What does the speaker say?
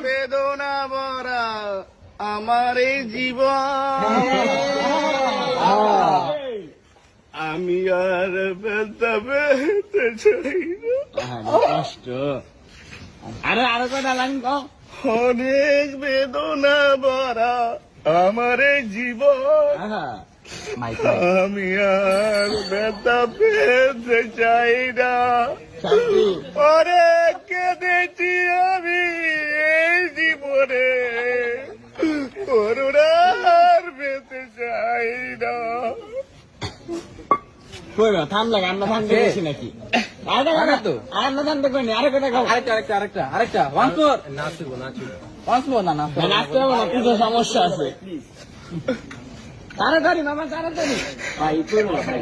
বেদনা ভরা আমার এই জীবন, আমি আর ব্যথা পেতে চাই না। কষ্ট আরে আরো কটা লাইন কও। অনেক বেদনা ভরা আমার এই জীবন, আমি আর ব্যথা পেতে চাই না। অনেক কেঁদেছি আমি এই জীবনে, করুণার পেতে চাই না। থামলে আমরা থামতে গেছি নাকি? আমরা থামতে করিনি। আরে কটা খাও। আরেকটা নাচতে হবে না, কিছু সমস্যা আছে। তাড়াতাড়ি মামা, তাড়াতাড়ি ভাই, করবো ভাই।